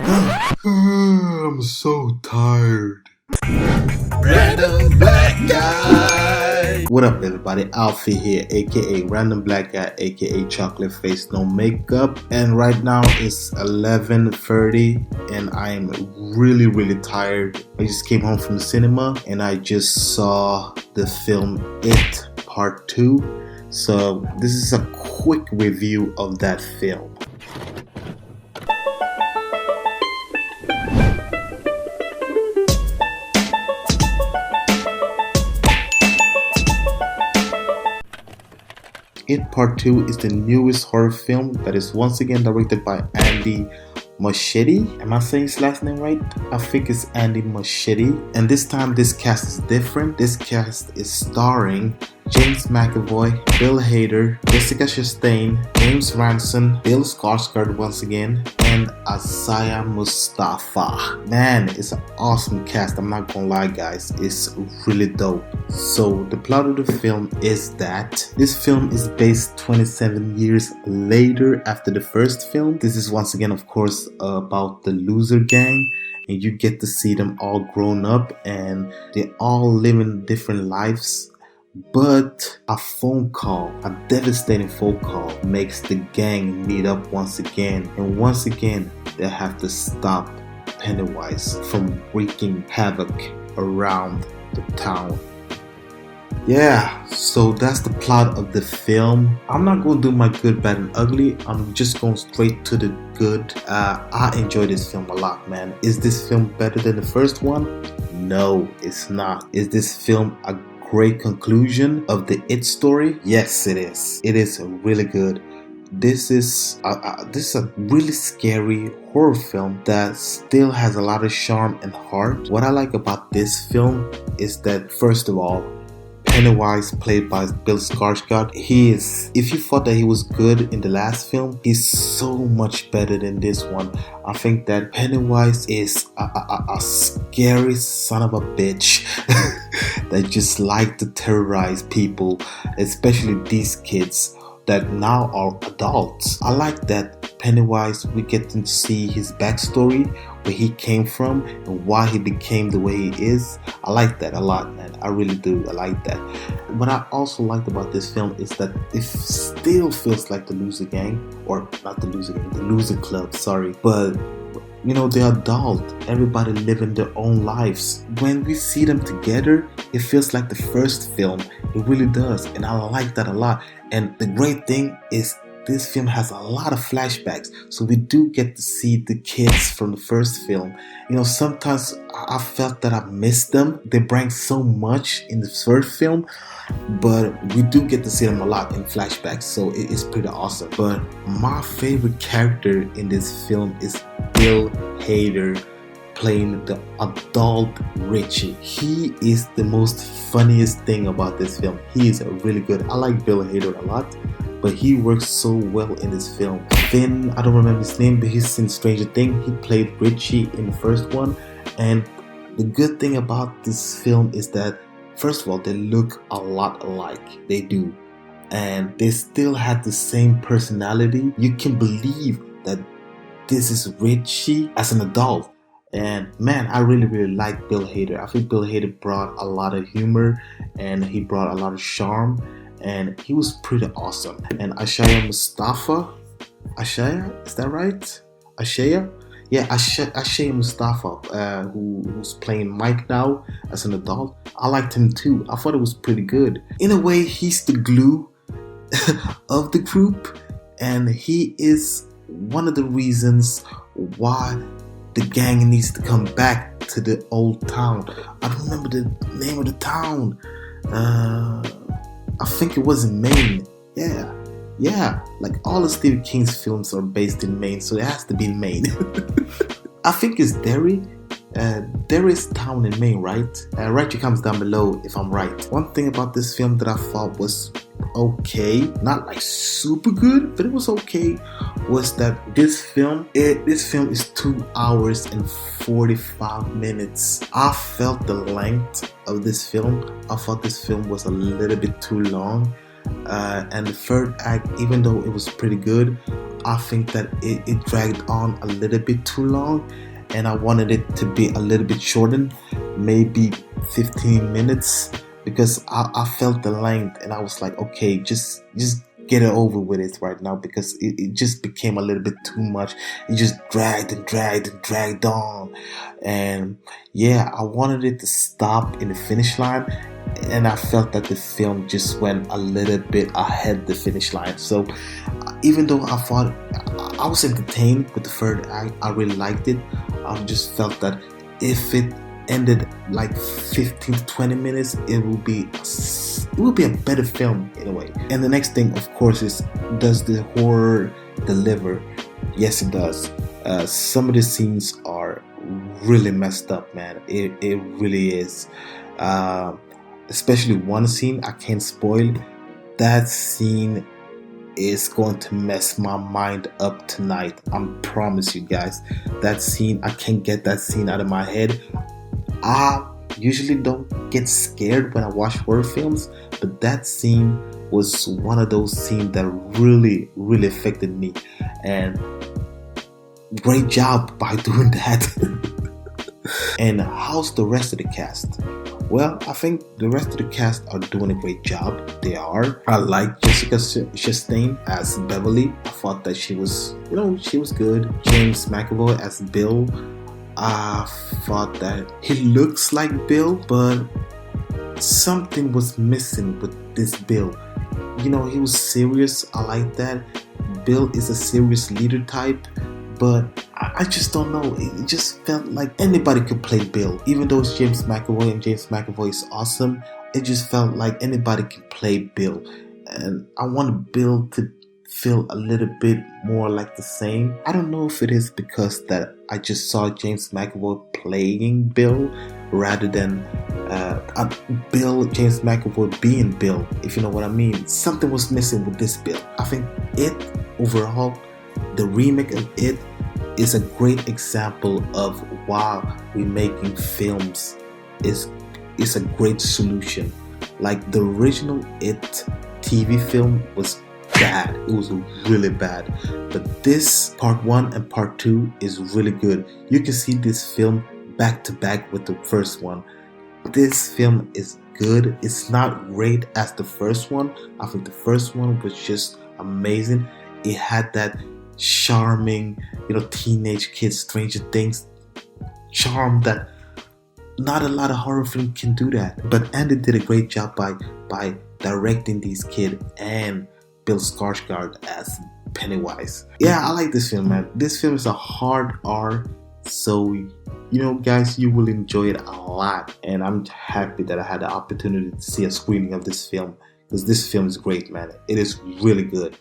I'm so tired. Random Black Guy. What up, everybody? Alfie here, aka Random Black Guy, aka Chocolate Face No Makeup, and right now it's 11:30 and I am really tired. I just came home from the cinema and I just saw the film It Part 2. So this is a quick review of that film. It Part 2 is the newest horror film that is once again directed by Andy Muschietti. Am I saying his last name right? I think it's Andy Muschietti. And this time this cast is different. This cast is starring James McAvoy, Bill Hader, Jessica Chastain, James Ransone, Bill Skarsgård once again, and Isaiah Mustafa. Man, it's an awesome cast. I'm not gonna lie, guys. It's really dope. So the plot of the film is that this film is based 27 years later after the first film. This is once again, of course, about the loser gang. And you get to see them all grown up and they all living different lives. But a phone call, a devastating phone call, makes the gang meet up once again. And once again, they have to stop Pennywise from wreaking havoc around the town. Yeah, so that's the plot of the film. I'm not going to do my good, bad, and ugly. I'm just going straight to the good. I enjoy this film a lot, man. Is this film better than the first one? No, it's not. Is this film a great conclusion of the It story? Yes, it is. It is really good. This is a really scary horror film that still has a lot of charm and heart. What I like about this film is that, first of all, Pennywise, played by Bill Skarsgård, he is, if you thought that he was good in the last film, he's so much better than this one. I think that Pennywise is a scary son of a bitch that just like to terrorize people, especially these kids that now are adults. I like that Pennywise, we get to see his backstory, where he came from and why he became the way he is. I like that a lot, man. I really do. I like that. What I also liked about this film is that it still feels like the loser gang, or not the loser gang, the loser club, sorry. But you know, they're adult. Everybody living their own lives. When we see them together, it feels like the first film. It really does. And I like that a lot. And the great thing is this film has a lot of flashbacks. So we do get to see the kids from the first film. You know, sometimes I felt that I missed them. They bring so much in the first film. But we do get to see them a lot in flashbacks, so it is pretty awesome. But my favorite character in this film is Bill Hader, playing the adult Richie. He is the most funniest thing about this film. He is really good. I like Bill Hader a lot, but he works so well in this film. Finn, I don't remember his name, but he's in Stranger Things. He played Richie in the first one. And the good thing about this film is that, first of all, they look a lot alike. They do. And they still have the same personality. You can believe that this is Richie as an adult. And man, I really like Bill Hader. I think Bill Hader brought a lot of humor and he brought a lot of charm. And he was pretty awesome. And Isaiah Mustafa, Isaiah, is that right? Isaiah? Yeah, Isaiah Mustafa, who's playing Mike now as an adult. I liked him too. I thought it was pretty good. In a way, he's the glue of the group, and he is one of the reasons why the gang needs to come back to the old town. I don't remember the name of the town. I think it was in Maine. Yeah, like all of Stephen King's films are based in Maine, so it has to be in Maine. I think it's Derry. Derry's town in Maine, right? Write your comments down below if I'm right. One thing about this film that I thought was okay, not like super good, but it was okay, was that this film is 2 hours and 45 minutes. I felt the length of this film. I thought this film was a little bit too long. And the third act, even though it was pretty good, I think that it dragged on a little bit too long, and I wanted it to be a little bit shortened, maybe 15 minutes, because I felt the length and I was like, okay, just get it over with it right now, because it just became a little bit too much. It just dragged on, and yeah, I wanted it to stop in the finish line, and I felt that the film just went a little bit ahead the finish line. So even though I thought I was entertained with the third act, I really liked it. I just felt that if it ended like 15 to 20 minutes, it will be a better film in a way. And the next thing, of course, is, does the horror deliver? Yes, it does. Some of the scenes are really messed up, man. It really is. Especially one scene I can't spoil. That scene is going to mess my mind up tonight. I promise you guys. That scene, I can't get that scene out of my head. I usually don't get scared when I watch horror films, but that scene was one of those scenes that really affected me, and great job by doing that. And how's the rest of the cast? Well, I think the rest of the cast are doing a great job. They are. I like Jessica Chastain as Beverly. I thought that she was good. James McAvoy as Bill. I thought that he looks like Bill, but something was missing with this Bill. He was serious. I like that. Bill is a serious leader type, but I just don't know. It just felt like anybody could play Bill. Even though it's James McAvoy and James McAvoy is awesome, it just felt like anybody could play Bill. And I wanted Bill to feel a little bit more like the same. I don't know if it is because that I just saw James McAvoy playing Bill rather than James McAvoy being Bill, if you know what I mean. Something was missing with this Bill. I think overall, the remake of it is a great example of why remaking films is a great solution. Like the original It TV film was bad. It was really bad. But this part 1 and part 2 is really good. You can see this film back to back with the first one. This film is good. It's not great as the first one. I think the first one was just amazing. It had that charming, teenage kids, Stranger Things charm that not a lot of horror films can do that. But Andy did a great job by directing these kids and Bill Skarsgård as Pennywise. Yeah, I like this film, man. This film is a hard R, so guys, you will enjoy it a lot. And I'm happy that I had the opportunity to see a screening of this film, because this film is great, man. It is really good.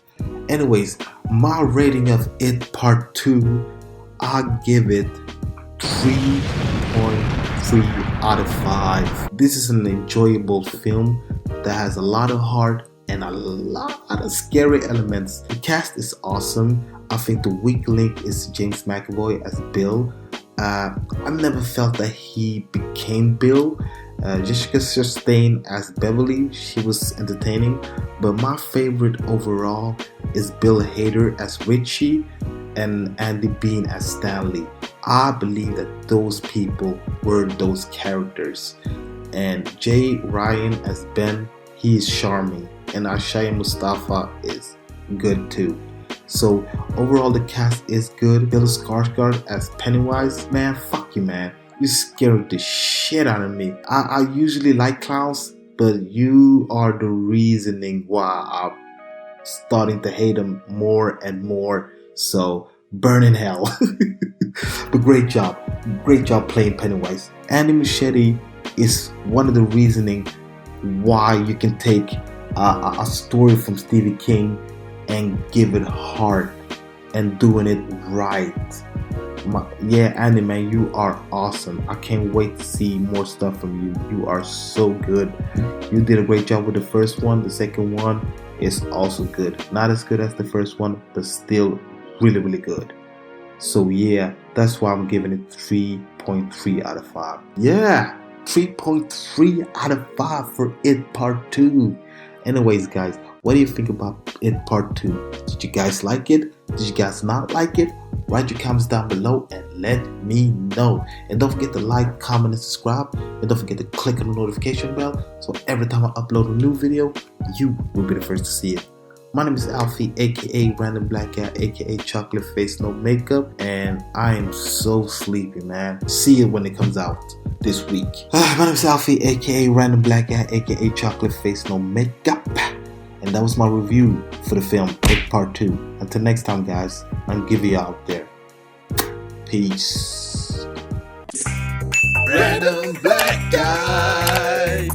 Anyways, my rating of It Part 2, I give it 3.3 out of 5. This is an enjoyable film that has a lot of heart and a lot of scary elements. The cast is awesome. I think the weak link is James McAvoy as Bill. I never felt that he became Bill. Jessica Chastain as Beverly, she was entertaining, but my favorite overall is Bill Hader as Richie and Andy Bean as Stanley. I believe that those people were those characters. And Jay Ryan as Ben, he is charming, and Ashaya Mustafa is good too. So overall the cast is good. Bill Skarsgård as Pennywise, man, fuck you, man. You scared the shit out of me. I usually like clowns, but you are the reasoning why I'm starting to hate them more and more. So burn in hell. But great job playing Pennywise. Andy Muschietti is one of the reasoning why you can take a story from Stephen King and give it heart and doing it right. Andy, man, you are awesome. I can't wait to see more stuff from you. You are so good. You did a great job with the first one. The second one is also good. Not as good as the first one, but still really good. So yeah, that's why I'm giving it 3.3 out of 5. Yeah, 3.3 out of 5 for It Part 2. Anyways, guys, What do you think about it part 2? Did you guys like it? Did you guys not like it? Write your comments down below and let me know. And don't forget to like, comment, and subscribe. And don't forget to click on the notification bell so every time I upload a new video, you will be the first to see it. My name is Alfie, aka Random Black Guy, aka Chocolate Face No Makeup, and I am so sleepy, man. See it when it comes out this week. My name is Alfie, aka Random Black Guy, aka Chocolate Face No Makeup, and that was my review for the film It Part 2. Until next time, guys, I'm giving you out there. Peace. Random Black Guy.